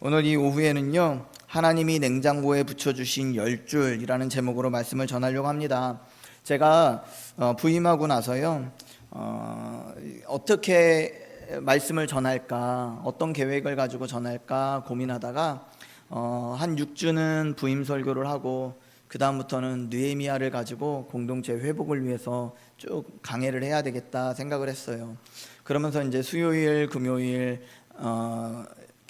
오늘 이 오후에는요, 하나님이 냉장고에 붙여주신 10줄이라는 제목으로 말씀을 전하려고 합니다. 제가 부임하고 나서요, 어떻게 말씀을 전할까, 어떤 계획을 가지고 전할까 고민하다가 한 6주는 부임 설교를 하고 그 다음부터는 느헤미야를 가지고 공동체 회복을 위해서 쭉 강해를 해야 되겠다 생각을 했어요. 그러면서 이제 수요일, 금요일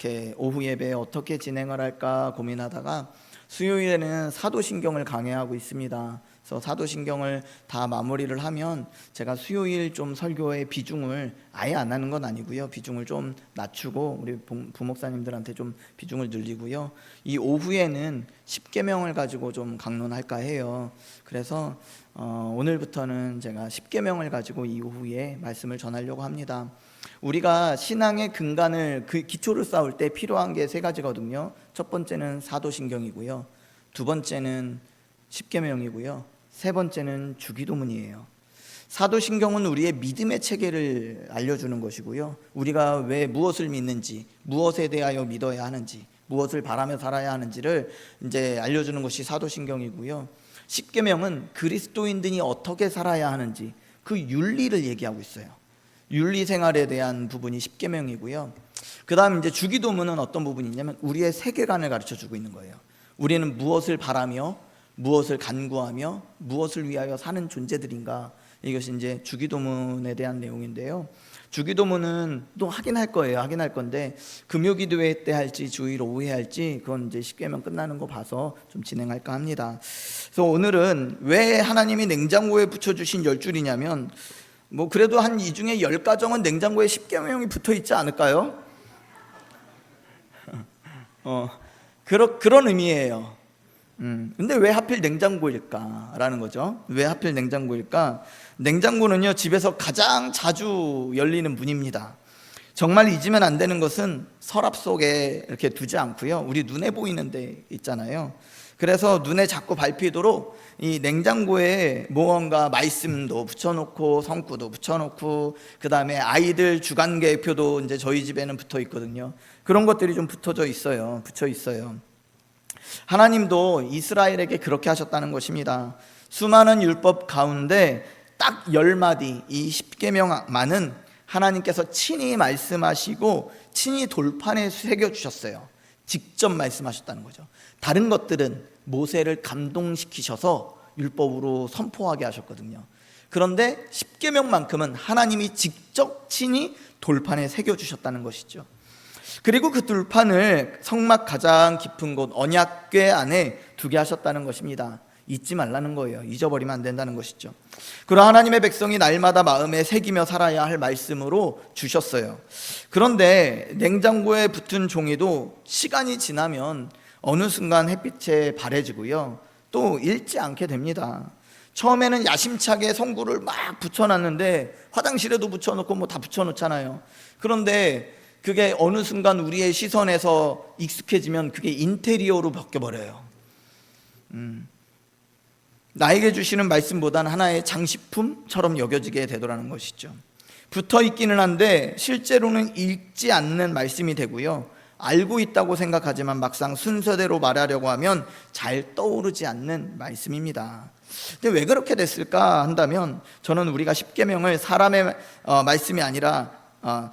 이렇게 오후 예배 어떻게 진행을 할까 고민하다가 수요일에는 사도신경을 강해하고 있습니다. 그래서 사도신경을 다 마무리를 하면 제가 수요일 좀 설교의 비중을 아예 안 하는 건 아니고요, 비중을 좀 낮추고 우리 부목사님들한테 좀 비중을 늘리고요, 이 오후에는 십계명을 가지고 좀 강론할까 해요. 그래서 오늘부터는 제가 십계명을 가지고 이 오후에 말씀을 전하려고 합니다. 우리가 신앙의 근간을, 그 기초를 쌓을 때 필요한 게 세 가지거든요. 첫 번째는 사도신경이고요, 두 번째는 십계명이고요, 세 번째는 주기도문이에요. 사도신경은 우리의 믿음의 체계를 알려주는 것이고요, 우리가 왜 무엇을 믿는지, 무엇에 대하여 믿어야 하는지, 무엇을 바라며 살아야 하는지를 이제 알려주는 것이 사도신경이고요, 십계명은 그리스도인들이 어떻게 살아야 하는지 그 윤리를 얘기하고 있어요. 윤리 생활에 대한 부분이 십계명이고요. 그 다음 이제 주기도문은 어떤 부분이 있냐면 우리의 세계관을 가르쳐 주고 있는 거예요. 우리는 무엇을 바라며, 무엇을 간구하며, 무엇을 위하여 사는 존재들인가, 이것이 이제 주기도문에 대한 내용인데요. 주기도문은 또 하긴 할 거예요. 하긴 할 건데 금요기도회 때 할지 주일 오후에 할지 그건 이제 십계명 끝나는 거 봐서 좀 진행할까 합니다. 그래서 오늘은 왜 하나님이 냉장고에 붙여주신 10줄이냐면, 뭐 그래도 한 이 중에 10가정은 냉장고에 십계명이 붙어 있지 않을까요? 그런 의미예요. 근데 왜 하필 냉장고일까라는 거죠. 왜 하필 냉장고일까? 냉장고는요, 집에서 가장 자주 열리는 문입니다. 정말 잊으면 안 되는 것은 서랍 속에 이렇게 두지 않고요, 우리 눈에 보이는 데 있잖아요. 그래서 눈에 자꾸 밟히도록 이 냉장고에 무언가 말씀도 붙여놓고 성구도 붙여놓고 그 다음에 아이들 주간계표도 이제 저희 집에는 붙어 있거든요. 그런 것들이 좀 붙여 있어요. 하나님도 이스라엘에게 그렇게 하셨다는 것입니다. 수많은 율법 가운데 딱 10마디, 이 십계명만은 하나님께서 친히 말씀하시고 친히 돌판에 새겨주셨어요. 직접 말씀하셨다는 거죠. 다른 것들은 모세를 감동시키셔서 율법으로 선포하게 하셨거든요. 그런데 십계명만큼은 하나님이 직접 친히 돌판에 새겨주셨다는 것이죠. 그리고 그 돌판을 성막 가장 깊은 곳 언약궤 안에 두게 하셨다는 것입니다. 잊지 말라는 거예요. 잊어버리면 안 된다는 것이죠. 그러나 하나님의 백성이 날마다 마음에 새기며 살아야 할 말씀으로 주셨어요. 그런데 냉장고에 붙은 종이도 시간이 지나면 어느 순간 햇빛에 바래지고요, 또 읽지 않게 됩니다. 처음에는 야심차게 성구를 막 붙여놨는데 화장실에도 붙여놓고 뭐 다 붙여놓잖아요. 그런데 그게 어느 순간 우리의 시선에서 익숙해지면 그게 인테리어로 바뀌어버려요. 나에게 주시는 말씀보다는 하나의 장식품처럼 여겨지게 되더라는 것이죠. 붙어있기는 한데 실제로는 읽지 않는 말씀이 되고요, 알고 있다고 생각하지만 막상 순서대로 말하려고 하면 잘 떠오르지 않는 말씀입니다. 근데 왜 그렇게 됐을까 한다면, 저는 우리가 십계명을 사람의 말씀이 아니라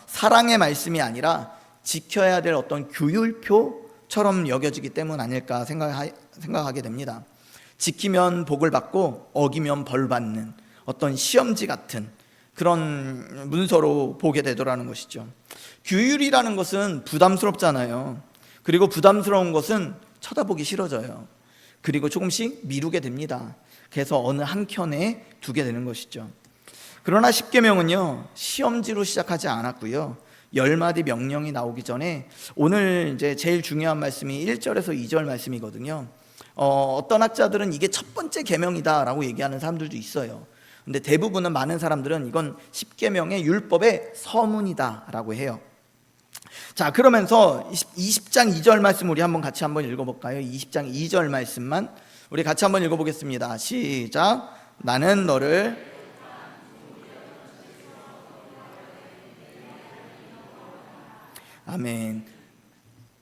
사랑의 말씀이 아니라 지켜야 될 어떤 규율표처럼 여겨지기 때문 아닐까 생각하게 됩니다. 지키면 복을 받고 어기면 벌 받는 어떤 시험지 같은 그런 문서로 보게 되더라는 것이죠. 규율이라는 것은 부담스럽잖아요. 그리고 부담스러운 것은 쳐다보기 싫어져요. 그리고 조금씩 미루게 됩니다. 그래서 어느 한켠에 두게 되는 것이죠. 그러나 십계명은요, 시험지로 시작하지 않았고요, 10마디 명령이 나오기 전에 오늘 이제 제일 중요한 말씀이 1절에서 2절 말씀이거든요. 어떤 학자들은 이게 첫 번째 계명이다 라고 얘기하는 사람들도 있어요. 근데 대부분은, 많은 사람들은 이건 십계명의 율법의 서문이다 라고 해요. 자, 그러면서 20장 2절 말씀 우리 같이 한번 읽어볼까요? 20장 2절 말씀만 우리 같이 한번 읽어보겠습니다. 시작. 나는 너를 아멘.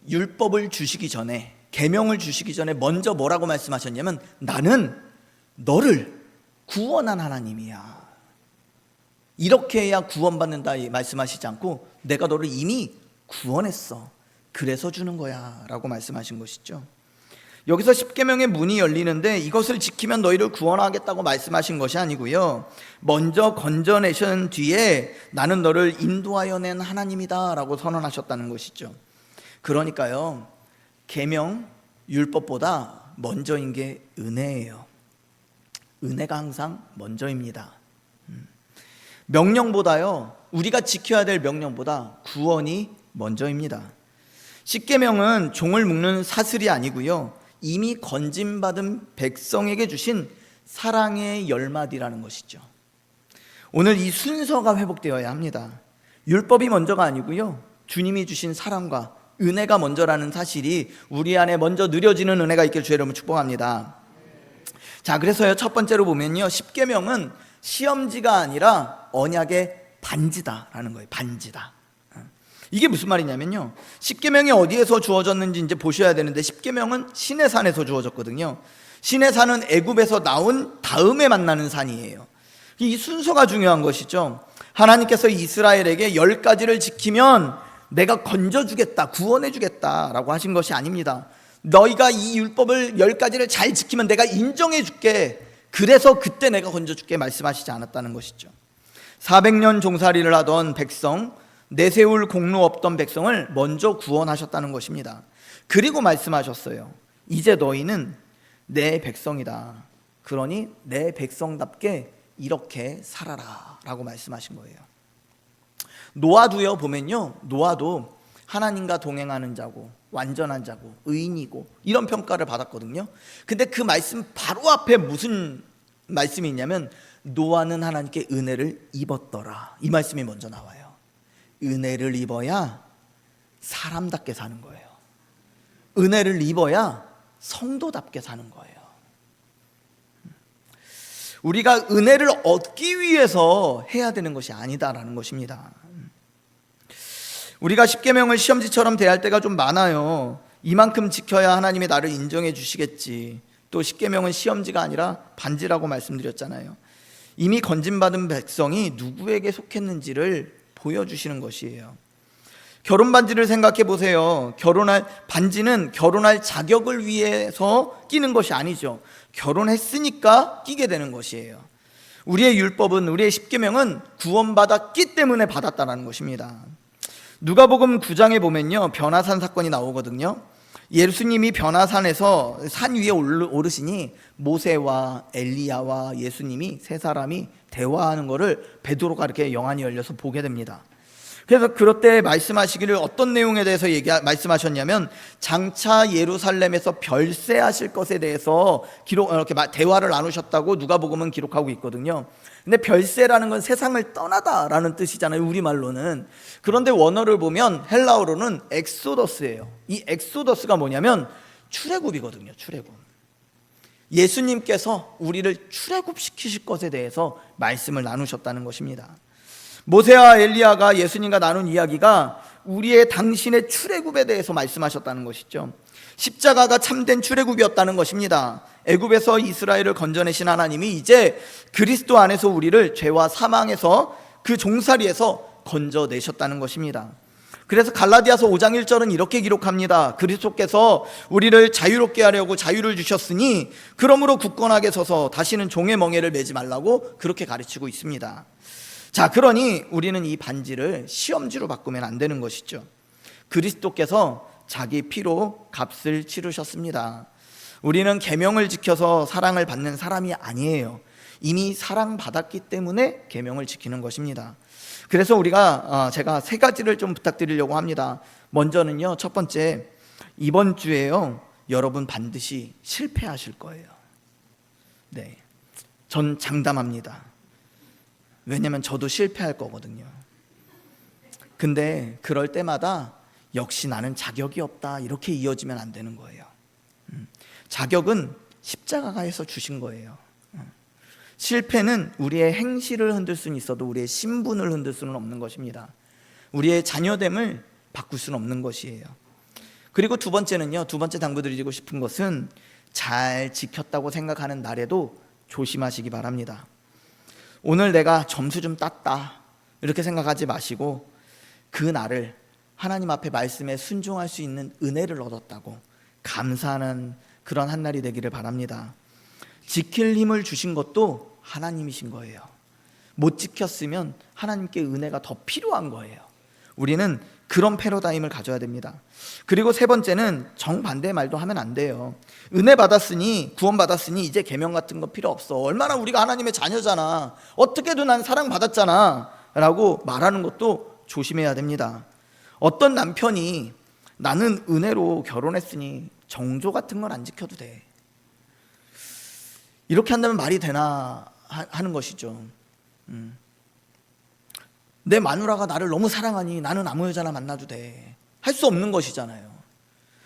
율법을 주시기 전에, 계명을 주시기 전에 먼저 뭐라고 말씀하셨냐면 나는 너를 구원한 하나님이야. 이렇게 해야 구원받는다 말씀하시지 않고 내가 너를 이미 구원했어. 그래서 주는 거야 라고 말씀하신 것이죠. 여기서 십계명의 문이 열리는데 이것을 지키면 너희를 구원하겠다고 말씀하신 것이 아니고요, 먼저 건져내신 뒤에 나는 너를 인도하여 낸 하나님이다 라고 선언하셨다는 것이죠. 그러니까요, 계명, 율법보다 먼저인 게 은혜예요. 은혜가 항상 먼저입니다. 명령보다요, 우리가 지켜야 될 명령보다 구원이 먼저입니다. 십계명은 종을 묶는 사슬이 아니고요, 이미 건짐받은 백성에게 주신 사랑의 열마디라는 것이죠. 오늘 이 순서가 회복되어야 합니다. 율법이 먼저가 아니고요, 주님이 주신 사랑과 은혜가 먼저라는 사실이 우리 안에 먼저 느려지는 은혜가 있길 주의 이름으로 축복합니다. 자, 그래서요, 첫 번째로 보면요, 십계명은 시험지가 아니라 언약의 반지다라는 거예요. 반지다. 이게 무슨 말이냐면요, 십계명이 어디에서 주어졌는지 이제 보셔야 되는데, 십계명은 시내산에서 주어졌거든요. 시내산은 애굽에서 나온 다음에 만나는 산이에요. 이 순서가 중요한 것이죠. 하나님께서 이스라엘에게 10가지를 지키면 내가 건져주겠다, 구원해주겠다 라고 하신 것이 아닙니다. 너희가 이 율법을 10가지를 잘 지키면 내가 인정해줄게, 그래서 그때 내가 건져줄게 말씀하시지 않았다는 것이죠. 400년 종살이를 하던 백성, 내세울 공로 없던 백성을 먼저 구원하셨다는 것입니다. 그리고 말씀하셨어요. 이제 너희는 내 백성이다. 그러니 내 백성답게 이렇게 살아라 라고 말씀하신 거예요. 노아도요, 보면요, 노아도 하나님과 동행하는 자고 완전한 자고 의인이고 이런 평가를 받았거든요. 근데 그 말씀 바로 앞에 무슨 말씀이 있냐면 노아는 하나님께 은혜를 입었더라, 이 말씀이 먼저 나와요. 은혜를 입어야 사람답게 사는 거예요. 은혜를 입어야 성도답게 사는 거예요. 우리가 은혜를 얻기 위해서 해야 되는 것이 아니다라는 것입니다. 우리가 십계명을 시험지처럼 대할 때가 좀 많아요. 이만큼 지켜야 하나님이 나를 인정해 주시겠지. 또 십계명은 시험지가 아니라 반지라고 말씀드렸잖아요. 이미 건짐받은 백성이 누구에게 속했는지를 보여주시는 것이에요. 결혼 반지를 생각해 보세요. 반지는 결혼할 자격을 위해서 끼는 것이 아니죠. 결혼했으니까 끼게 되는 것이에요. 우리의 율법은, 우리의 십계명은 구원받았기 때문에 받았다는 것입니다. 누가복음 9장에 보면요, 변화산 사건이 나오거든요. 예수님이 변화산에서 산 위에 오르시니 모세와 엘리야와 예수님이 세 사람이 대화하는 것을 베드로가 이렇게 영안이 열려서 보게 됩니다. 그래서 그럴 때 말씀하시기를 어떤 내용에 대해서 말씀하셨냐면, 장차 예루살렘에서 별세하실 것에 대해서 이렇게 대화를 나누셨다고 누가복음은 기록하고 있거든요. 근데 별세라는 건 세상을 떠나다라는 뜻이잖아요, 우리말로는. 그런데 원어를 보면 헬라어로는 엑소더스예요. 이 엑소더스가 뭐냐면 출애굽이거든요. 출애굽. 예수님께서 우리를 출애굽시키실 것에 대해서 말씀을 나누셨다는 것입니다. 모세와 엘리야가 예수님과 나눈 이야기가 우리의 당신의 출애굽에 대해서 말씀하셨다는 것이죠. 십자가가 참된 출애굽이었다는 것입니다. 애굽에서 이스라엘을 건져내신 하나님이 이제 그리스도 안에서 우리를 죄와 사망에서 그 종살이에서 건져내셨다는 것입니다. 그래서 갈라디아서 5장 1절은 이렇게 기록합니다. 그리스도께서 우리를 자유롭게 하려고 자유를 주셨으니 그러므로 굳건하게 서서 다시는 종의 멍에를 매지 말라고 그렇게 가르치고 있습니다. 자, 그러니 우리는 이 반지를 시험지로 바꾸면 안 되는 것이죠. 그리스도께서 자기 피로 값을 치르셨습니다. 우리는 계명을 지켜서 사랑을 받는 사람이 아니에요. 이미 사랑받았기 때문에 계명을 지키는 것입니다. 그래서 제가 3가지를 좀 부탁드리려고 합니다. 먼저는요, 첫 번째, 이번 주에요, 여러분 반드시 실패하실 거예요. 네, 전 장담합니다. 왜냐면 저도 실패할 거거든요. 근데 그럴 때마다 역시 나는 자격이 없다, 이렇게 이어지면 안 되는 거예요. 자격은 십자가에서 주신 거예요. 실패는 우리의 행실을 흔들 수는 있어도 우리의 신분을 흔들 수는 없는 것입니다. 우리의 자녀됨을 바꿀 수는 없는 것이에요. 그리고 두 번째는요, 두 번째 당부드리고 싶은 것은 잘 지켰다고 생각하는 날에도 조심하시기 바랍니다. 오늘 내가 점수 좀 땄다 이렇게 생각하지 마시고 그 날을 하나님 앞에 말씀에 순종할 수 있는 은혜를 얻었다고 감사하는 그런 한 날이 되기를 바랍니다. 지킬 힘을 주신 것도 하나님이신 거예요. 못 지켰으면 하나님께 은혜가 더 필요한 거예요. 우리는 그런 패러다임을 가져야 됩니다. 그리고 세 번째는 정반대의 말도 하면 안 돼요. 은혜 받았으니, 구원 받았으니 이제 계명 같은 거 필요 없어. 얼마나 우리가 하나님의 자녀잖아. 어떻게든 난 사랑받았잖아 라고 말하는 것도 조심해야 됩니다. 어떤 남편이 나는 은혜로 결혼했으니 정조 같은 건 안 지켜도 돼, 이렇게 한다면 말이 되나 하는 것이죠. 내 마누라가 나를 너무 사랑하니 나는 아무 여자나 만나도 돼, 할 수 없는 것이잖아요.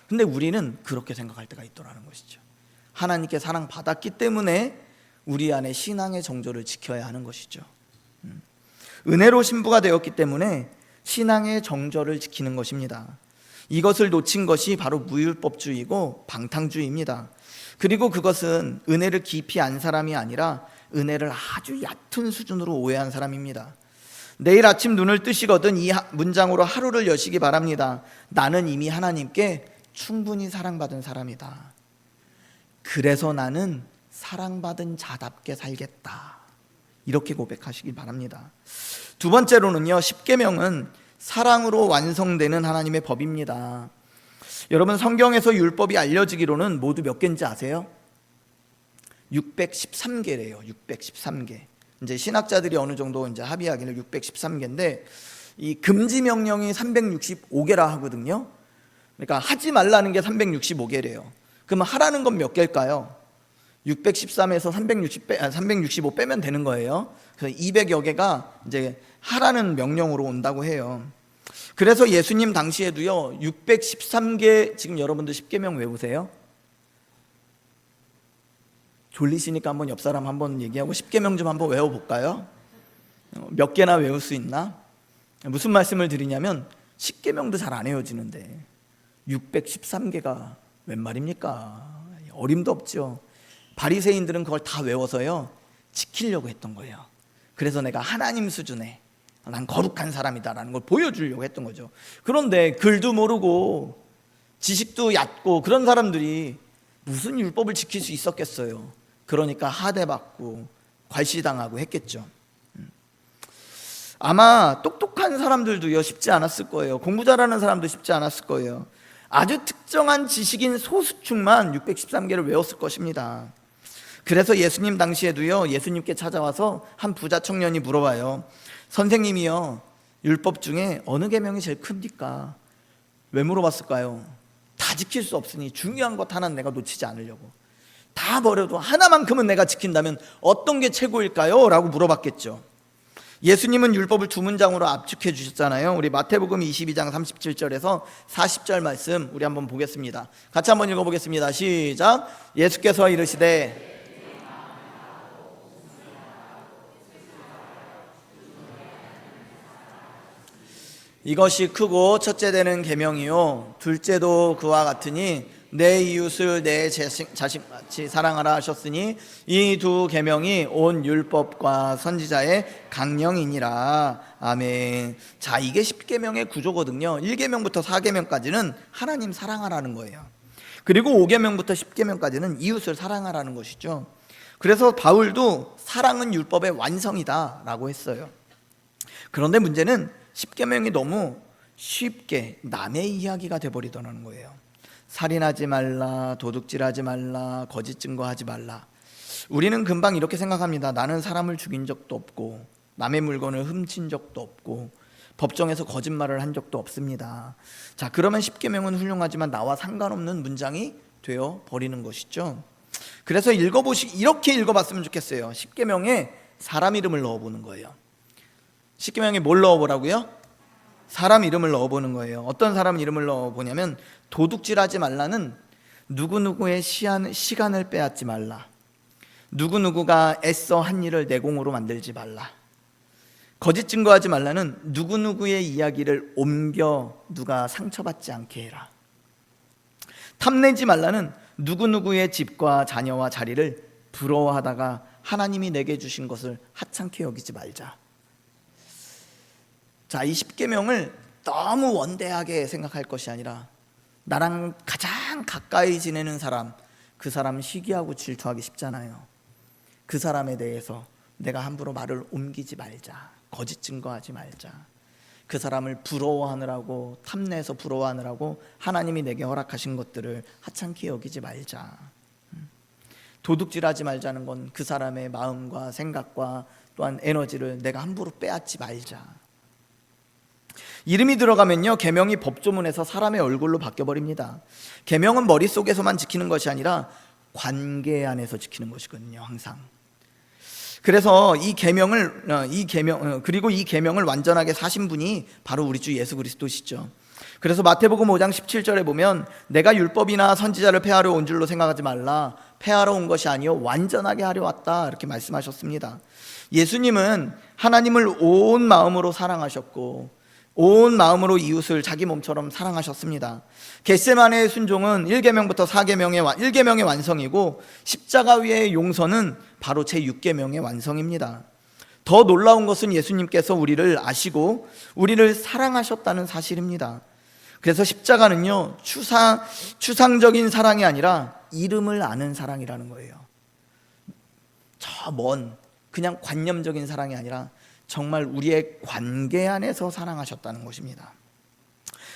근데 우리는 그렇게 생각할 때가 있더라는 것이죠. 하나님께 사랑받았기 때문에 우리 안에 신앙의 정조를 지켜야 하는 것이죠. 은혜로 신부가 되었기 때문에 신앙의 정조를 지키는 것입니다. 이것을 놓친 것이 바로 무율법주의고 방탕주의입니다. 그리고 그것은 은혜를 깊이 안 사람이 아니라 은혜를 아주 얕은 수준으로 오해한 사람입니다. 내일 아침 눈을 뜨시거든 이 문장으로 하루를 여시기 바랍니다. 나는 이미 하나님께 충분히 사랑받은 사람이다. 그래서 나는 사랑받은 자답게 살겠다. 이렇게 고백하시기 바랍니다. 두 번째로는요, 십계명은 사랑으로 완성되는 하나님의 법입니다. 여러분, 성경에서 율법이 알려지기로는 모두 몇 개인지 아세요? 613개래요. 613개. 이제 신학자들이 어느 정도 이제 합의하기를 613개인데 이 금지 명령이 365개라 하거든요. 그러니까 하지 말라는 게 365개래요. 그러면 하라는 건 몇 개일까요? 613에서 365 빼면 되는 거예요. 그래서 200여 개가 이제 하라는 명령으로 온다고 해요. 그래서 예수님 당시에도요 613개, 지금 여러분들 십계명 외우세요? 졸리시니까 한번 옆 사람 한번 얘기하고 십계명 좀 한번 외워볼까요? 몇 개나 외울 수 있나? 무슨 말씀을 드리냐면 십계명도 잘 안 외워지는데 613개가 웬 말입니까? 어림도 없죠. 바리새인들은 그걸 다 외워서요 지키려고 했던 거예요. 그래서 내가 하나님 수준에 난 거룩한 사람이다라는 걸 보여주려고 했던 거죠. 그런데 글도 모르고 지식도 얕고 그런 사람들이 무슨 율법을 지킬 수 있었겠어요. 그러니까 하대받고 괄시당하고 했겠죠. 아마 똑똑한 사람들도요 쉽지 않았을 거예요. 공부 잘하는 사람도 쉽지 않았을 거예요. 아주 특정한 지식인 소수축만 613개를 외웠을 것입니다. 그래서 예수님 당시에도요 예수님께 찾아와서 한 부자 청년이 물어봐요. 선생님이요, 율법 중에 어느 계명이 제일 큽니까? 왜 물어봤을까요? 다 지킬 수 없으니 중요한 것 하나는 내가 놓치지 않으려고. 다 버려도 하나만큼은 내가 지킨다면 어떤 게 최고일까요? 라고 물어봤겠죠. 예수님은 율법을 두 문장으로 압축해 주셨잖아요. 우리 마태복음 22장 37절에서 40절 말씀 우리 한번 보겠습니다. 같이 한번 읽어보겠습니다. 시작. 예수께서 이르시되 이것이 크고 첫째 되는 계명이요 둘째도 그와 같으니 내 이웃을 내 자신같이 사랑하라 하셨으니 이 두 계명이 온 율법과 선지자의 강령이니라. 아멘. 자, 이게 10계명의 구조거든요. 1계명부터 4계명까지는 하나님 사랑하라는 거예요. 그리고 5계명부터 10계명까지는 이웃을 사랑하라는 것이죠. 그래서 바울도 사랑은 율법의 완성이다 라고 했어요. 그런데 문제는 10계명이 너무 쉽게 남의 이야기가 돼버리더라는 거예요. 살인하지 말라, 도둑질하지 말라, 거짓 증거하지 말라. 우리는 금방 이렇게 생각합니다. 나는 사람을 죽인 적도 없고 남의 물건을 훔친 적도 없고 법정에서 거짓말을 한 적도 없습니다. 자, 그러면 10계명은 훌륭하지만 나와 상관없는 문장이 되어 버리는 것이죠. 그래서 이렇게 읽어봤으면 좋겠어요. 10계명에 사람 이름을 넣어보는 거예요. 10계명에 뭘 넣어보라고요? 사람 이름을 넣어보는 거예요. 어떤 사람 이름을 넣어보냐면 도둑질하지 말라는 누구누구의 시간을 빼앗지 말라. 누구누구가 애써 한 일을 내공으로 만들지 말라. 거짓 증거하지 말라는 누구누구의 이야기를 옮겨 누가 상처받지 않게 해라. 탐내지 말라는 누구누구의 집과 자녀와 자리를 부러워하다가 하나님이 내게 주신 것을 하찮게 여기지 말자. 자, 이 10계명을 너무 원대하게 생각할 것이 아니라 나랑 가장 가까이 지내는 사람, 그 사람 시기하고 질투하기 쉽잖아요. 그 사람에 대해서 내가 함부로 말을 옮기지 말자. 거짓 증거하지 말자. 그 사람을 부러워하느라고, 탐내서 부러워하느라고 하나님이 내게 허락하신 것들을 하찮게 여기지 말자. 도둑질하지 말자는 건 그 사람의 마음과 생각과 또한 에너지를 내가 함부로 빼앗지 말자. 이름이 들어가면요, 계명이 법조문에서 사람의 얼굴로 바뀌어버립니다. 계명은 머릿속에서만 지키는 것이 아니라 관계 안에서 지키는 것이거든요, 항상. 그래서 이 계명을 완전하게 사신 분이 바로 우리 주 예수 그리스도시죠. 그래서 마태복음 5장 17절에 보면 내가 율법이나 선지자를 폐하러 온 줄로 생각하지 말라. 폐하러 온 것이 아니요 완전하게 하려 왔다. 이렇게 말씀하셨습니다. 예수님은 하나님을 온 마음으로 사랑하셨고 온 마음으로 이웃을 자기 몸처럼 사랑하셨습니다. 겟세마네의 순종은 1계명부터 1계명의 완성이고 십자가 위의 용서는 바로 제6계명의 완성입니다. 더 놀라운 것은 예수님께서 우리를 아시고 우리를 사랑하셨다는 사실입니다. 그래서 십자가는요, 추상적인 사랑이 아니라 이름을 아는 사랑이라는 거예요. 저 먼 그냥 관념적인 사랑이 아니라 정말 우리의 관계 안에서 사랑하셨다는 것입니다.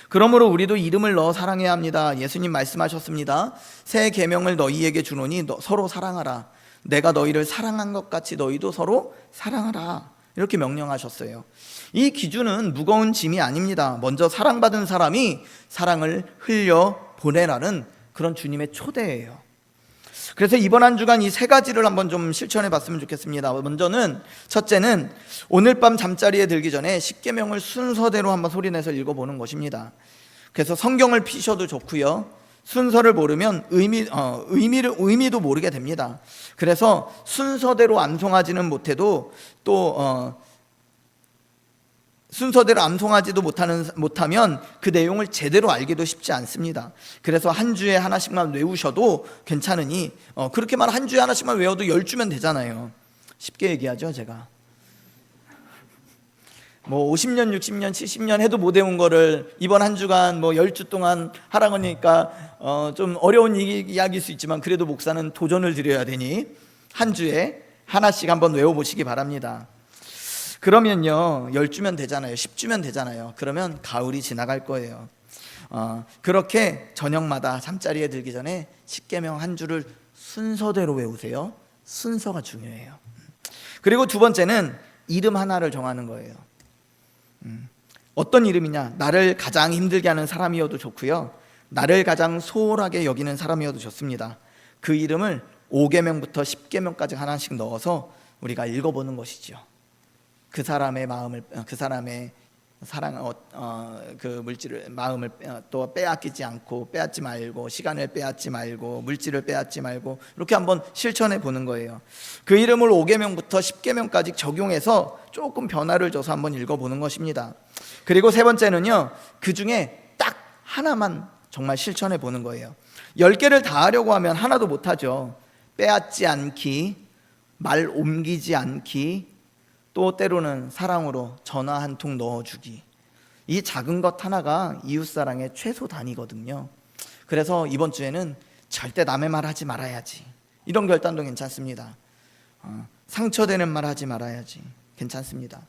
그러므로 우리도 이름을 넣어 사랑해야 합니다. 예수님 말씀하셨습니다. 새 계명을 너희에게 주노니 서로 사랑하라. 내가 너희를 사랑한 것 같이 너희도 서로 사랑하라. 이렇게 명령하셨어요. 이 기준은 무거운 짐이 아닙니다. 먼저 사랑받은 사람이 사랑을 흘려 보내라는 그런 주님의 초대예요. 그래서 이번 한 주간 이 세 가지를 한번 좀 실천해 봤으면 좋겠습니다. 첫째는 오늘 밤 잠자리에 들기 전에 10계명을 순서대로 한번 소리내서 읽어보는 것입니다. 그래서 성경을 피셔도 좋고요, 순서를 모르면 의미도 모르게 됩니다. 그래서 순서대로 암송하지는 못해도 순서대로 암송하지도 못하면 그 내용을 제대로 알기도 쉽지 않습니다. 그래서 한 주에 하나씩만 외우셔도 괜찮으니 그렇게만 한 주에 하나씩만 외워도 10주면 되잖아요. 쉽게 얘기하죠, 제가. 뭐 50년, 60년, 70년 해도 못 외운 거를 이번 한 주간 10주 동안 하라고 하니까 좀 어려운 이야기일 수 있지만 그래도 목사는 도전을 드려야 되니 한 주에 하나씩 한번 외워보시기 바랍니다. 그러면요 10주면 되잖아요. 10주면 되잖아요. 그러면 가을이 지나갈 거예요. 그렇게 저녁마다 잠자리에 들기 전에 10계명 한 주를 순서대로 외우세요. 순서가 중요해요. 그리고 두 번째는 이름 하나를 정하는 거예요. 어떤 이름이냐? 나를 가장 힘들게 하는 사람이어도 좋고요, 나를 가장 소홀하게 여기는 사람이어도 좋습니다. 그 이름을 5계명부터 10계명까지 하나씩 넣어서 우리가 읽어보는 것이죠. 그 사람의 마음을, 그 사람의 사랑, 그 물질을, 마음을 또 빼앗기지 않고, 빼앗지 말고, 시간을 빼앗지 말고, 물질을 빼앗지 말고, 이렇게 한번 실천해 보는 거예요. 그 이름을 5계명부터 10계명까지 적용해서 조금 변화를 줘서 한번 읽어보는 것입니다. 그리고 세 번째는요, 그 중에 딱 하나만 정말 실천해 보는 거예요. 10개를 다 하려고 하면 하나도 못하죠. 빼앗지 않기, 말 옮기지 않기, 또 때로는 사랑으로 전화 한 통 넣어주기. 이 작은 것 하나가 이웃사랑의 최소 단위거든요. 그래서 이번 주에는 절대 남의 말 하지 말아야지, 이런 결단도 괜찮습니다. 상처되는 말 하지 말아야지, 괜찮습니다.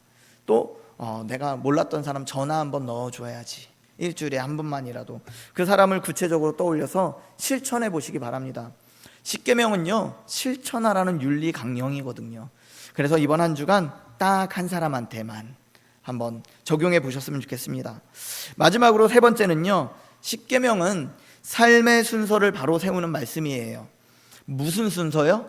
또 내가 몰랐던 사람 전화 한번 넣어줘야지, 일주일에 한 번만이라도 그 사람을 구체적으로 떠올려서 실천해 보시기 바랍니다. 10계명은요 실천하라는 윤리 강령이거든요. 그래서 이번 한 주간 딱 한 사람한테만 한번 적용해 보셨으면 좋겠습니다. 마지막으로 세 번째는요, 10계명은 삶의 순서를 바로 세우는 말씀이에요. 무슨 순서요?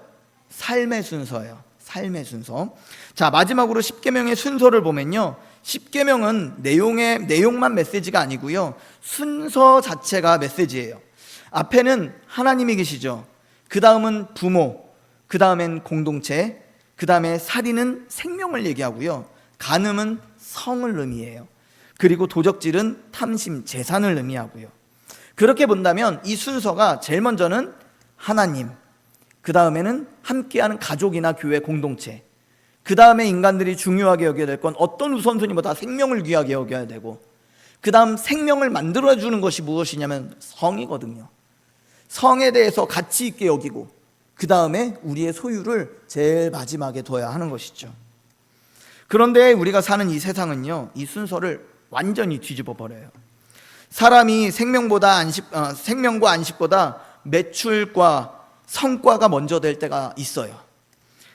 삶의 순서예요. 삶의 순서. 자, 마지막으로 10계명의 순서를 보면요, 10계명은 내용만 메시지가 아니고요, 순서 자체가 메시지예요. 앞에는 하나님이 계시죠. 그 다음은 부모, 그 다음엔 공동체, 그 다음에 살인은 생명을 얘기하고요, 간음은 성을 의미해요. 그리고 도적질은 탐심, 재산을 의미하고요. 그렇게 본다면 이 순서가 제일 먼저는 하나님, 그 다음에는 함께하는 가족이나 교회 공동체, 그 다음에 인간들이 중요하게 여겨야 될 건 어떤 우선순위보다 생명을 귀하게 여겨야 되고, 그 다음 생명을 만들어주는 것이 무엇이냐면 성이거든요. 성에 대해서 가치 있게 여기고, 그 다음에 우리의 소유를 제일 마지막에 둬야 하는 것이죠. 그런데 우리가 사는 이 세상은요, 이 순서를 완전히 뒤집어 버려요. 사람이 생명과 안식보다 매출과 성과가 먼저 될 때가 있어요.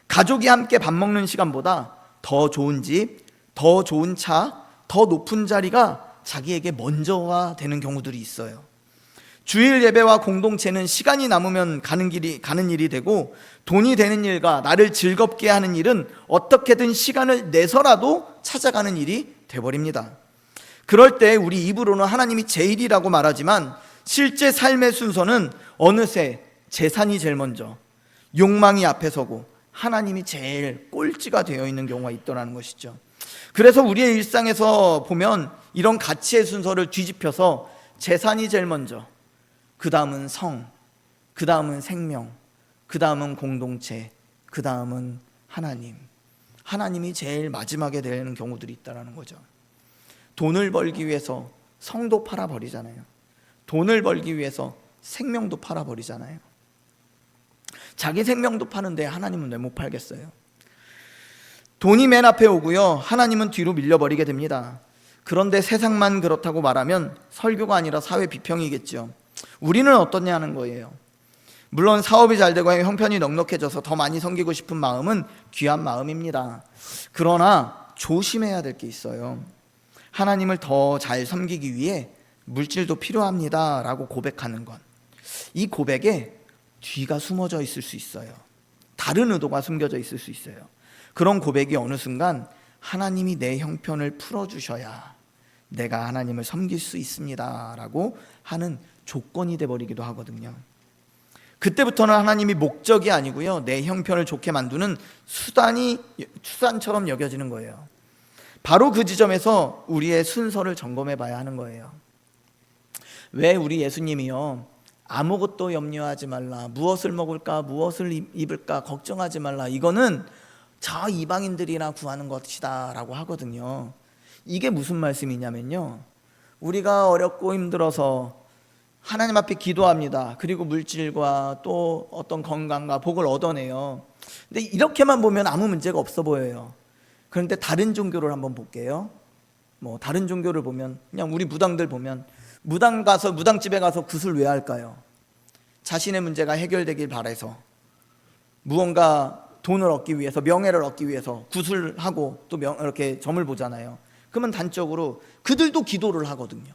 가족이 함께 밥 먹는 시간보다 더 좋은 집, 더 좋은 차, 더 높은 자리가 자기에게 먼저가 되는 경우들이 있어요. 주일 예배와 공동체는 시간이 남으면 가는 일이 되고, 돈이 되는 일과 나를 즐겁게 하는 일은 어떻게든 시간을 내서라도 찾아가는 일이 돼버립니다. 그럴 때 우리 입으로는 하나님이 제일이라고 말하지만 실제 삶의 순서는 어느새 재산이 제일 먼저, 욕망이 앞에 서고 하나님이 제일 꼴찌가 되어 있는 경우가 있더라는 것이죠. 그래서 우리의 일상에서 보면 이런 가치의 순서를 뒤집혀서 재산이 제일 먼저, 그 다음은 성, 그 다음은 생명, 그 다음은 공동체, 그 다음은 하나님. 하나님이 제일 마지막에 되는 경우들이 있다는 거죠. 돈을 벌기 위해서 성도 팔아버리잖아요. 돈을 벌기 위해서 생명도 팔아버리잖아요. 자기 생명도 파는데 하나님은 왜 못 팔겠어요? 돈이 맨 앞에 오고요, 하나님은 뒤로 밀려버리게 됩니다. 그런데 세상만 그렇다고 말하면 설교가 아니라 사회 비평이겠죠. 우리는 어떠냐는 거예요. 물론 사업이 잘 되고 형편이 넉넉해져서 더 많이 섬기고 싶은 마음은 귀한 마음입니다. 그러나 조심해야 될 게 있어요. 하나님을 더 잘 섬기기 위해 물질도 필요합니다 라고 고백하는 것, 이 고백에 뒤가 숨어져 있을 수 있어요. 다른 의도가 숨겨져 있을 수 있어요. 그런 고백이 어느 순간 하나님이 내 형편을 풀어주셔야 내가 하나님을 섬길 수 있습니다 라고 하는 조건이 돼버리기도 하거든요. 그때부터는 하나님이 목적이 아니고요, 내 형편을 좋게 만드는 수단처럼 여겨지는 거예요. 바로 그 지점에서 우리의 순서를 점검해 봐야 하는 거예요. 왜 우리 예수님이요, 아무것도 염려하지 말라, 무엇을 먹을까 무엇을 입을까 걱정하지 말라, 이거는 저 이방인들이나 구하는 것이다 라고 하거든요. 이게 무슨 말씀이냐면요, 우리가 어렵고 힘들어서 하나님 앞에 기도합니다. 그리고 물질과 또 어떤 건강과 복을 얻어내요. 근데 이렇게만 보면 아무 문제가 없어 보여요. 그런데 다른 종교를 한번 볼게요. 다른 종교를 보면, 그냥 우리 무당들 보면 무당집에 가서 굿을 왜 할까요? 자신의 문제가 해결되길 바라서, 무언가 돈을 얻기 위해서, 명예를 얻기 위해서 굿을 하고 또 이렇게 점을 보잖아요. 그러면 단적으로 그들도 기도를 하거든요.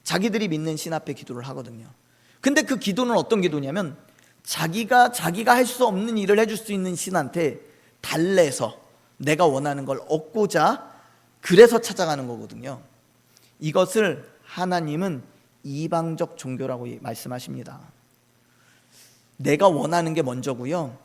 자기들이 믿는 신 앞에 기도를 하거든요. 근데 그 기도는 어떤 기도냐면 자기가 할 수 없는 일을 해줄 수 있는 신한테 달래서 내가 원하는 걸 얻고자, 그래서 찾아가는 거거든요. 이것을 하나님은 이방적 종교라고 말씀하십니다. 내가 원하는 게 먼저고요,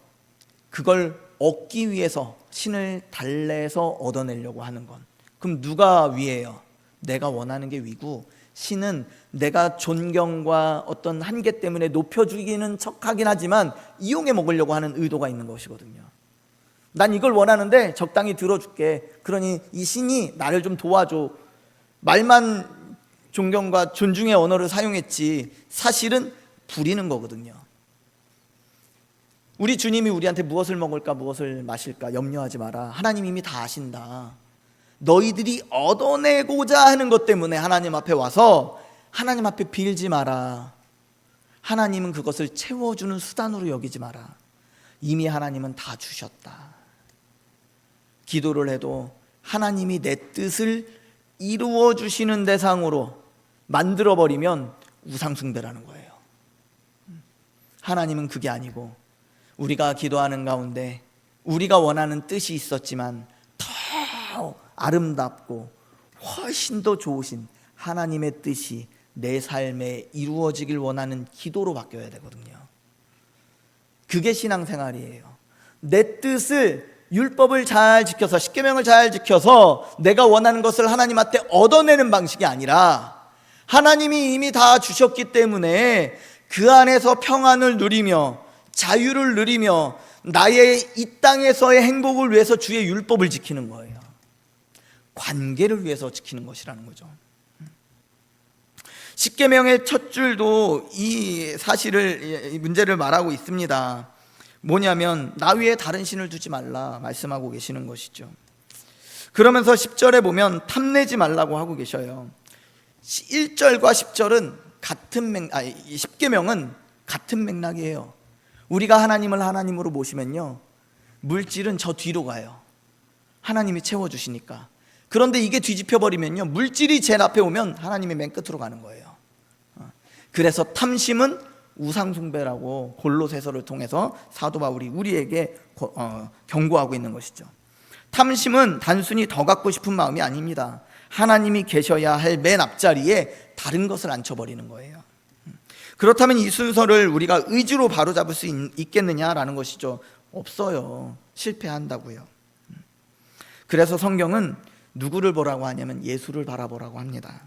그걸 얻기 위해서 신을 달래서 얻어내려고 하는 건, 그럼 누가 위예요? 내가 원하는 게 위고, 신은 내가 존경과 어떤 한계 때문에 높여주기는 척하긴 하지만 이용해 먹으려고 하는 의도가 있는 것이거든요. 난 이걸 원하는데 적당히 들어줄게, 그러니 이 신이 나를 좀 도와줘. 말만 존경과 존중의 언어를 사용했지 사실은 부리는 거거든요. 우리 주님이 우리한테 무엇을 먹을까 무엇을 마실까 염려하지 마라, 하나님 이미 다 아신다. 너희들이 얻어내고자 하는 것 때문에 하나님 앞에 와서 하나님 앞에 빌지 마라. 하나님은 그것을 채워주는 수단으로 여기지 마라. 이미 하나님은 다 주셨다. 기도를 해도 하나님이 내 뜻을 이루어 주시는 대상으로 만들어버리면 우상숭배라는 거예요. 하나님은 그게 아니고, 우리가 기도하는 가운데 우리가 원하는 뜻이 있었지만 더 아름답고 훨씬 더 좋으신 하나님의 뜻이 내 삶에 이루어지길 원하는 기도로 바뀌어야 되거든요. 그게 신앙생활이에요. 내 뜻을, 율법을 잘 지켜서, 십계명을 잘 지켜서 내가 원하는 것을 하나님 앞에 얻어내는 방식이 아니라 하나님이 이미 다 주셨기 때문에 그 안에서 평안을 누리며 자유를 누리며 나의 이 땅에서의 행복을 위해서 주의 율법을 지키는 거예요. 관계를 위해서 지키는 것이라는 거죠. 십계명의 첫 줄도 이 사실을, 이 문제를 말하고 있습니다. 뭐냐면 나 위에 다른 신을 두지 말라 말씀하고 계시는 것이죠. 그러면서 10절에 보면 탐내지 말라고 하고 계셔요. 1절과 10절은 같은 10계명은 같은 맥락이에요. 우리가 하나님을 하나님으로 모시면요, 물질은 저 뒤로 가요. 하나님이 채워주시니까. 그런데 이게 뒤집혀 버리면요, 물질이 제일 앞에 오면 하나님이 맨 끝으로 가는 거예요. 그래서 탐심은 우상숭배라고 골로새서를 통해서 사도 바울이 우리에게 경고하고 있는 것이죠. 탐심은 단순히 더 갖고 싶은 마음이 아닙니다. 하나님이 계셔야 할 맨 앞자리에 다른 것을 앉혀버리는 거예요. 그렇다면 이 순서를 우리가 의지로 바로잡을 수 있겠느냐라는 것이죠. 없어요. 실패한다고요. 그래서 성경은 누구를 보라고 하냐면 예수를 바라보라고 합니다.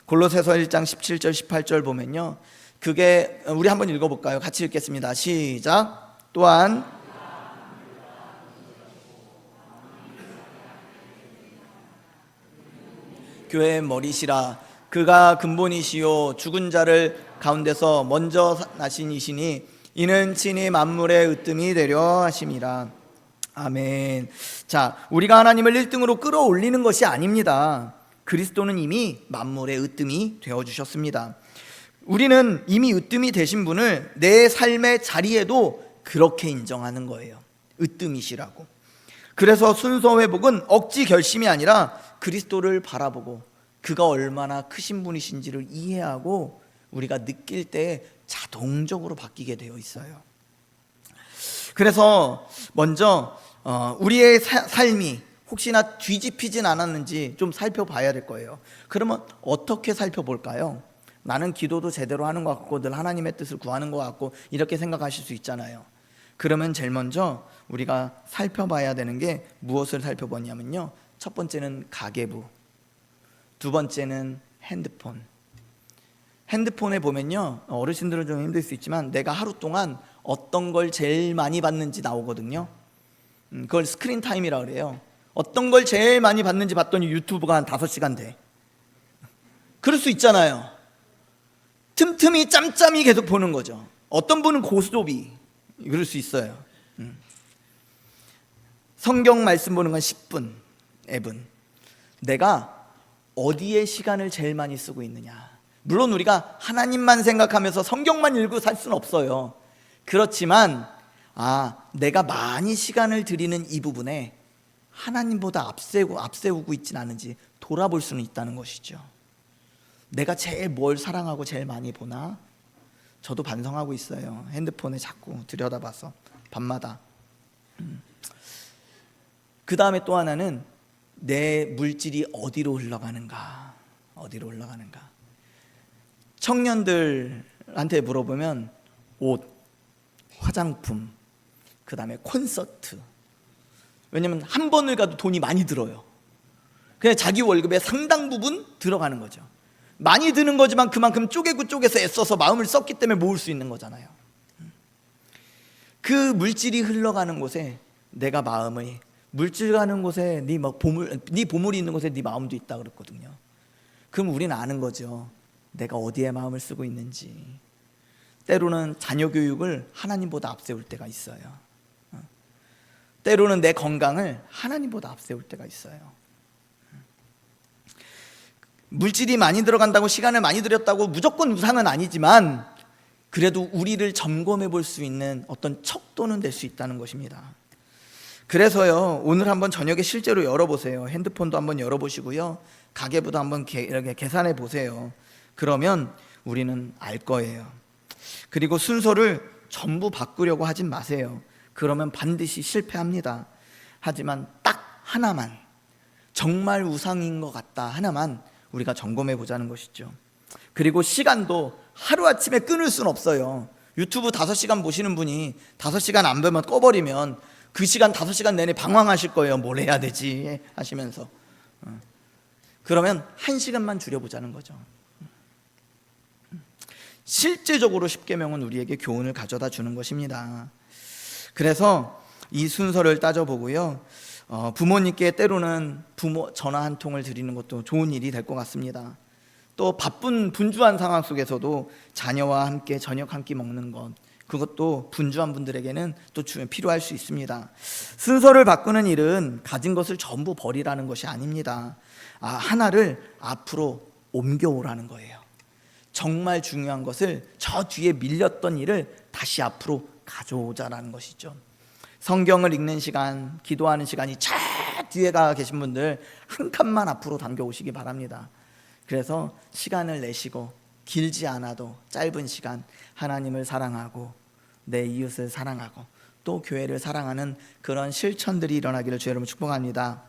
골로새서 1장 17절 18절 보면요, 그게 우리 한번 읽어볼까요? 같이 읽겠습니다. 시작. 또한 교회의 머리시라. 그가 근본이시요 죽은 자를 가운데서 먼저 나신 이시니 이는 친히 만물의 으뜸이 되려 하심이라. 아멘. 자, 우리가 하나님을 1등으로 끌어올리는 것이 아닙니다. 그리스도는 이미 만물의 으뜸이 되어주셨습니다. 우리는 이미 으뜸이 되신 분을 내 삶의 자리에도 그렇게 인정하는 거예요. 으뜸이시라고. 그래서 순서 회복은 억지 결심이 아니라 그리스도를 바라보고 그가 얼마나 크신 분이신지를 이해하고 우리가 느낄 때 자동적으로 바뀌게 되어 있어요. 그래서 먼저 우리의 삶이 혹시나 뒤집히진 않았는지 좀 살펴봐야 될 거예요. 그러면 어떻게 살펴볼까요? 나는 기도도 제대로 하는 것 같고 늘 하나님의 뜻을 구하는 것 같고 이렇게 생각하실 수 있잖아요. 그러면 제일 먼저 우리가 살펴봐야 되는 게 무엇을 살펴보냐면요, 첫 번째는 가계부, 두 번째는 핸드폰. 핸드폰에 보면요, 어르신들은 좀 힘들 수 있지만 내가 하루 동안 어떤 걸 제일 많이 봤는지 나오거든요. 그걸 스크린 타임이라고 그래요. 어떤 걸 제일 많이 봤는지 봤더니 유튜브가 한 5시간 돼. 그럴 수 있잖아요. 틈틈이 짬짬이 계속 보는 거죠. 어떤 분은 고스톱이 그럴 수 있어요. 성경 말씀 보는 건 10분, 앱은 내가 어디에 시간을 제일 많이 쓰고 있느냐. 물론 우리가 하나님만 생각하면서 성경만 읽고 살 수는 없어요. 그렇지만 내가 많이 시간을 들이는 이 부분에 하나님보다 앞세우고 있진 않은지 돌아볼 수는 있다는 것이죠. 내가 제일 뭘 사랑하고 제일 많이 보나? 저도 반성하고 있어요. 핸드폰에 자꾸 들여다봐서 밤마다. 그 다음에 또 하나는 내 물질이 어디로 흘러가는가. 어디로 흘러가는가. 청년들한테 물어보면 옷, 화장품, 그 다음에 콘서트. 왜냐면 한 번을 가도 돈이 많이 들어요. 그냥 자기 월급의 상당 부분 들어가는 거죠. 많이 드는 거지만 그만큼 쪼개고 쪼개서 애써서 마음을 썼기 때문에 모을 수 있는 거잖아요. 그 물질이 흘러가는 곳에 내가 마음의, 물질 가는 곳에 네 보물이 있는 곳에 네 마음도 있다 그랬거든요. 그럼 우리는 아는 거죠. 내가 어디에 마음을 쓰고 있는지. 때로는 자녀 교육을 하나님보다 앞세울 때가 있어요. 때로는 내 건강을 하나님보다 앞세울 때가 있어요. 물질이 많이 들어간다고, 시간을 많이 들였다고 무조건 우상은 아니지만 그래도 우리를 점검해 볼 수 있는 어떤 척도는 될 수 있다는 것입니다. 그래서요, 오늘 한번 저녁에 실제로 열어보세요. 핸드폰도 한번 열어보시고요, 가계부도 한번 이렇게 계산해 보세요. 그러면 우리는 알 거예요. 그리고 순서를 전부 바꾸려고 하진 마세요. 그러면 반드시 실패합니다. 하지만 딱 하나만, 정말 우상인 것 같다 하나만 우리가 점검해 보자는 것이죠. 그리고 시간도 하루아침에 끊을 수는 없어요. 유튜브 5시간 보시는 분이 5시간 안 보면 꺼버리면 그 시간 5시간 내내 방황하실 거예요. 뭘 해야 되지 하시면서. 그러면 1시간만 줄여보자는 거죠. 실제적으로 십계명은 우리에게 교훈을 가져다 주는 것입니다. 그래서 이 순서를 따져보고요, 부모님께 때로는 전화 한 통을 드리는 것도 좋은 일이 될 것 같습니다. 또 바쁜 분주한 상황 속에서도 자녀와 함께 저녁 한 끼 먹는 것, 그것도 분주한 분들에게는 또 필요할 수 있습니다. 순서를 바꾸는 일은 가진 것을 전부 버리라는 것이 아닙니다. 하나를 앞으로 옮겨오라는 거예요. 정말 중요한 것을, 저 뒤에 밀렸던 일을 다시 앞으로 가져오자라는 것이죠. 성경을 읽는 시간, 기도하는 시간이 저 뒤에 가 계신 분들 한 칸만 앞으로 당겨오시기 바랍니다. 그래서 시간을 내시고 길지 않아도 짧은 시간 하나님을 사랑하고 내 이웃을 사랑하고 또 교회를 사랑하는 그런 실천들이 일어나기를 주의 이름으로 축복합니다.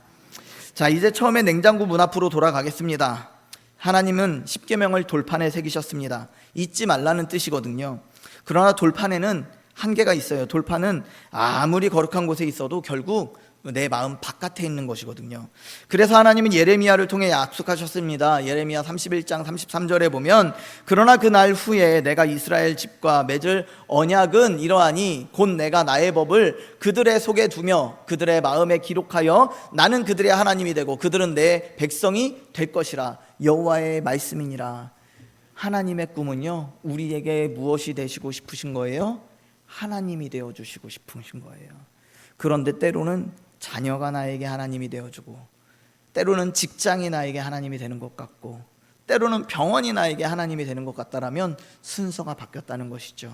자, 이제 처음에 냉장고 문 앞으로 돌아가겠습니다. 하나님은 십계명을 돌판에 새기셨습니다. 잊지 말라는 뜻이거든요. 그러나 돌판에는 한계가 있어요. 돌판은 아무리 거룩한 곳에 있어도 결국 내 마음 바깥에 있는 것이거든요. 그래서 하나님은 예레미야를 통해 약속하셨습니다. 예레미야 31장 33절에 보면, 그러나 그날 후에 내가 이스라엘 집과 맺을 언약은 이러하니 곧 내가 나의 법을 그들의 속에 두며 그들의 마음에 기록하여 나는 그들의 하나님이 되고 그들은 내 백성이 될 것이라. 여호와의 말씀이니라. 하나님의 꿈은요, 우리에게 무엇이 되시고 싶으신 거예요? 하나님이 되어주시고 싶으신 거예요. 그런데 때로는 자녀가 나에게 하나님이 되어주고, 때로는 직장이 나에게 하나님이 되는 것 같고, 때로는 병원이 나에게 하나님이 되는 것 같다라면 순서가 바뀌었다는 것이죠.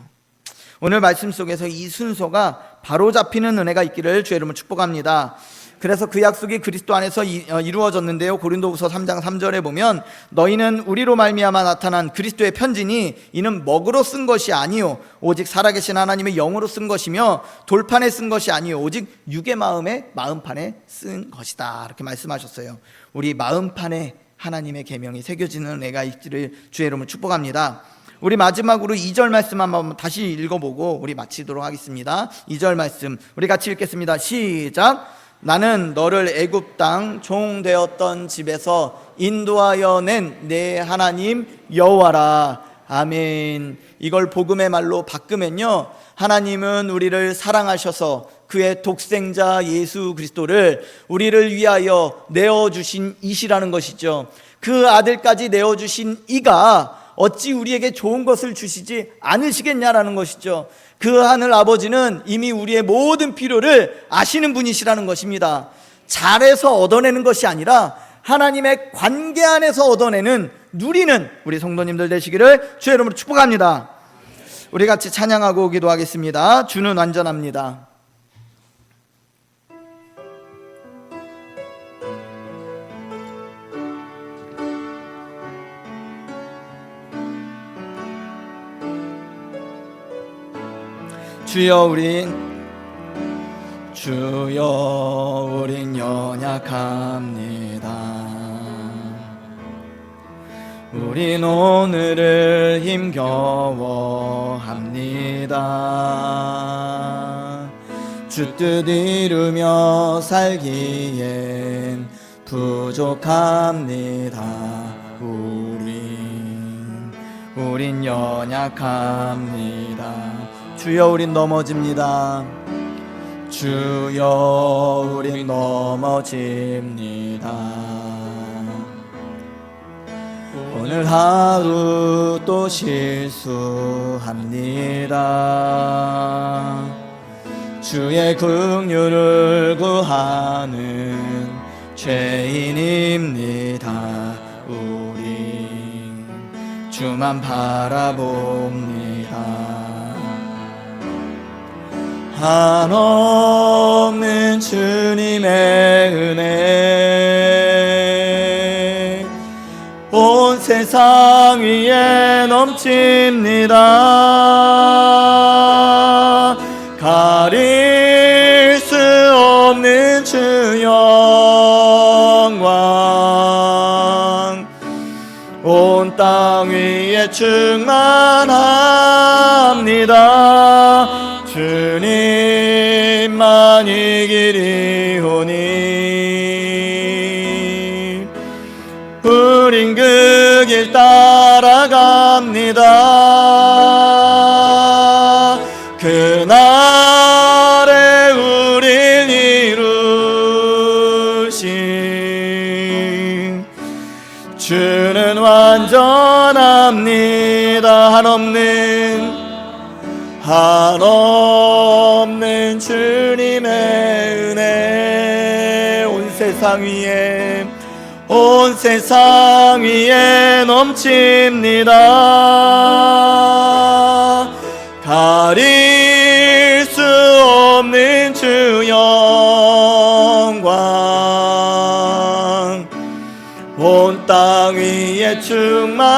오늘 말씀 속에서 이 순서가 바로잡히는 은혜가 있기를 주의 이름으로 축복합니다. 그래서 그 약속이 그리스도 안에서 이루어졌는데요, 고린도후서 3장 3절에 보면, 너희는 우리로 말미암아 나타난 그리스도의 편지니 이는 먹으로 쓴 것이 아니요 오직 살아계신 하나님의 영으로 쓴 것이며 돌판에 쓴 것이 아니요 오직 육의 마음판에 쓴 것이다. 이렇게 말씀하셨어요. 우리 마음판에 하나님의 계명이 새겨지는 은혜가 있기를 주의 이름으로 축복합니다. 우리 마지막으로 2절 말씀 한번 다시 읽어보고 우리 마치도록 하겠습니다. 2절 말씀 우리 같이 읽겠습니다. 시작. 나는 너를 애굽 땅 종 되었던 집에서 인도하여 낸 내 하나님 여호와라. 아멘. 이걸 복음의 말로 바꾸면요, 하나님은 우리를 사랑하셔서 그의 독생자 예수 그리스도를 우리를 위하여 내어주신 이시라는 것이죠. 그 아들까지 내어주신 이가 어찌 우리에게 좋은 것을 주시지 않으시겠냐라는 것이죠. 그 하늘 아버지는 이미 우리의 모든 필요를 아시는 분이시라는 것입니다. 잘해서 얻어내는 것이 아니라 하나님의 관계 안에서 얻어내는, 누리는 우리 성도님들 되시기를 주의 이름으로 축복합니다. 우리 같이 찬양하고 기도하겠습니다. 주는 완전합니다. 주여 우린 연약합니다. 우린 오늘을 힘겨워합니다. 주 뜻 이루며 살기엔 부족합니다. 우린 연약합니다. 주여 우린 넘어집니다. 주여 우린 넘어집니다. 오늘 하루 또 실수합니다. 주의 긍휼을 구하는 죄인입니다. 우린 주만 바라봅니다. 한없는 주님의 은혜 온 세상 위에 넘칩니다. 가릴 수 없는 주 영광 온 땅 위에 충만합니다. 주님만 이기리오니 우린 그 길 따라갑니다. 한없는 주님의 은혜 온 세상 위에 넘칩니다. 가릴 수 없는 주 영광 온 땅 위에 충만합니다.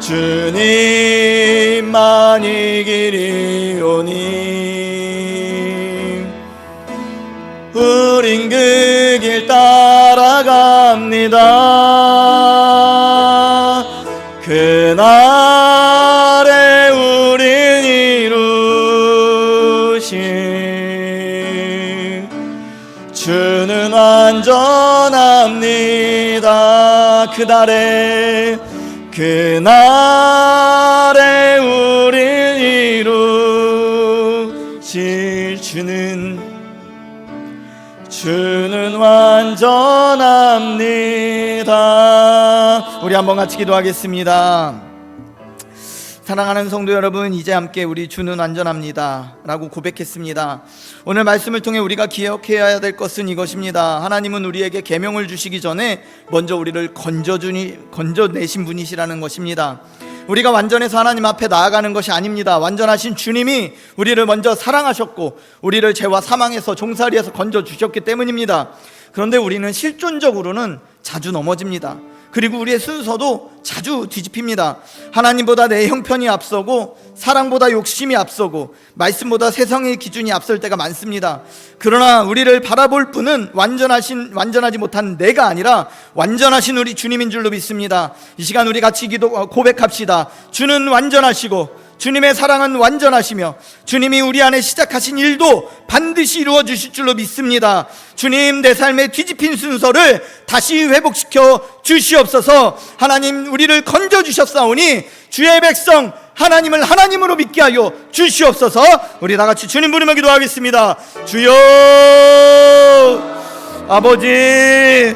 주님만이 길이오니 우린 그 길 따라갑니다. 그날에 우린 이루신 주는 완전합니다. 그날에 우린 이루실 주는 완전합니다. 우리 한번 같이 기도하겠습니다. 사랑하는 성도 여러분, 이제 함께 우리 주는 완전합니다 라고 고백했습니다. 오늘 말씀을 통해 우리가 기억해야 될 것은 이것입니다. 하나님은 우리에게 계명을 주시기 전에 먼저 우리를 건져내신 분이시라는 것입니다. 우리가 완전해서 하나님 앞에 나아가는 것이 아닙니다. 완전하신 주님이 우리를 먼저 사랑하셨고 우리를 죄와 사망에서 종살이에서 건져주셨기 때문입니다. 그런데 우리는 실존적으로는 자주 넘어집니다. 그리고 우리의 순서도 자주 뒤집힙니다. 하나님보다 내 형편이 앞서고 사랑보다 욕심이 앞서고 말씀보다 세상의 기준이 앞설 때가 많습니다. 그러나 우리를 바라볼 분은 완전하지 못한 내가 아니라 완전하신 우리 주님인 줄로 믿습니다. 이 시간 우리 같이 고백합시다. 주는 완전하시고 주님의 사랑은 완전하시며 주님이 우리 안에 시작하신 일도 반드시 이루어 주실 줄로 믿습니다. 주님, 내 삶의 뒤집힌 순서를 다시 회복시켜 주시옵소서. 하나님, 우리를 건져주셨사오니 주의 백성 하나님을 하나님으로 믿게 하여 주시옵소서. 우리 다같이 주님 부르며 기도하겠습니다. 주여, 아버지,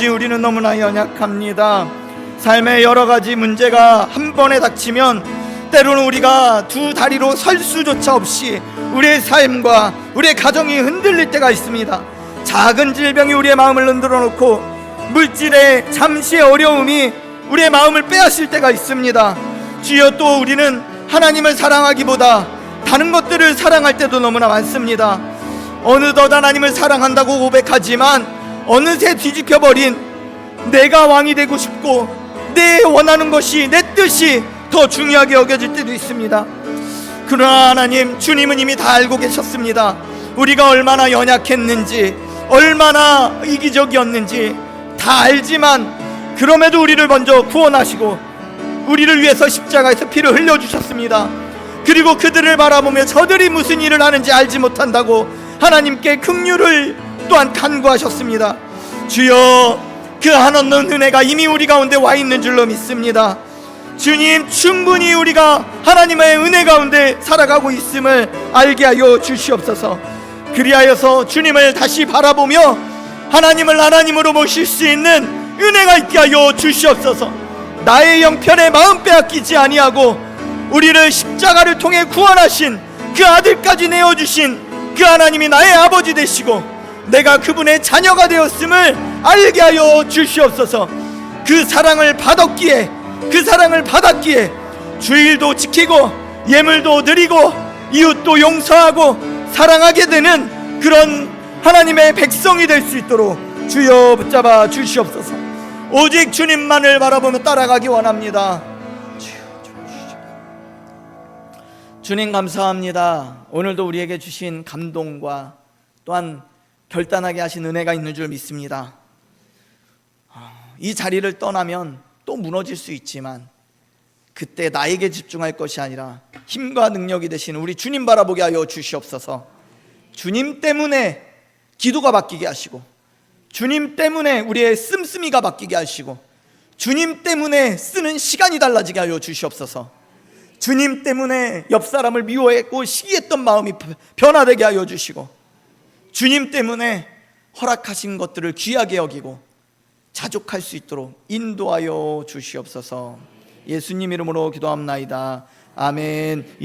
우리는 너무나 연약합니다. 삶의 여러 가지 문제가 한 번에 닥치면 때로는 우리가 두 다리로 설 수조차 없이 우리의 삶과 우리의 가정이 흔들릴 때가 있습니다. 작은 질병이 우리의 마음을 흔들어 놓고 물질의 잠시의 어려움이 우리의 마음을 빼앗을 때가 있습니다. 주여, 또 우리는 하나님을 사랑하기보다 다른 것들을 사랑할 때도 너무나 많습니다. 어느덧 하나님을 사랑한다고 고백하지만 어느새 뒤집혀버린 내가 왕이 되고 싶고 내 원하는 것이, 내 뜻이 더 중요하게 여겨질 때도 있습니다. 그러나 하나님, 주님은 이미 다 알고 계셨습니다. 우리가 얼마나 연약했는지, 얼마나 이기적이었는지 다 알지만 그럼에도 우리를 먼저 구원하시고 우리를 위해서 십자가에서 피를 흘려주셨습니다. 그리고 그들을 바라보며 저들이 무슨 일을 하는지 알지 못한다고 하나님께 긍휼을 또한 간구하셨습니다. 주여, 그 한없는 은혜가 이미 우리 가운데 와 있는 줄로 믿습니다. 주님, 충분히 우리가 하나님의 은혜 가운데 살아가고 있음을 알게 하여 주시옵소서. 그리하여서 주님을 다시 바라보며 하나님을 하나님으로 모실 수 있는 은혜가 있게 하여 주시옵소서. 나의 형편에 마음 빼앗기지 아니하고 우리를 십자가를 통해 구원하신 그 아들까지 내어주신 그 하나님이 나의 아버지 되시고 내가 그분의 자녀가 되었음을 알게 하여 주시옵소서. 그 사랑을 받았기에 주일도 지키고 예물도 드리고 이웃도 용서하고 사랑하게 되는 그런 하나님의 백성이 될 수 있도록 주여 붙잡아 주시옵소서. 오직 주님만을 바라보며 따라가기 원합니다. 주님, 감사합니다. 오늘도 우리에게 주신 감동과 또한 결단하게 하신 은혜가 있는 줄 믿습니다. 이 자리를 떠나면 또 무너질 수 있지만 그때 나에게 집중할 것이 아니라 힘과 능력이 되신 우리 주님 바라보게 하여 주시옵소서. 주님 때문에 기도가 바뀌게 하시고 주님 때문에 우리의 씀씀이가 바뀌게 하시고 주님 때문에 쓰는 시간이 달라지게 하여 주시옵소서. 주님 때문에 옆 사람을 미워했고 시기했던 마음이 변화되게 하여 주시고 주님 때문에 허락하신 것들을 귀하게 여기고 자족할 수 있도록 인도하여 주시옵소서. 예수님 이름으로 기도합나이다. 아멘.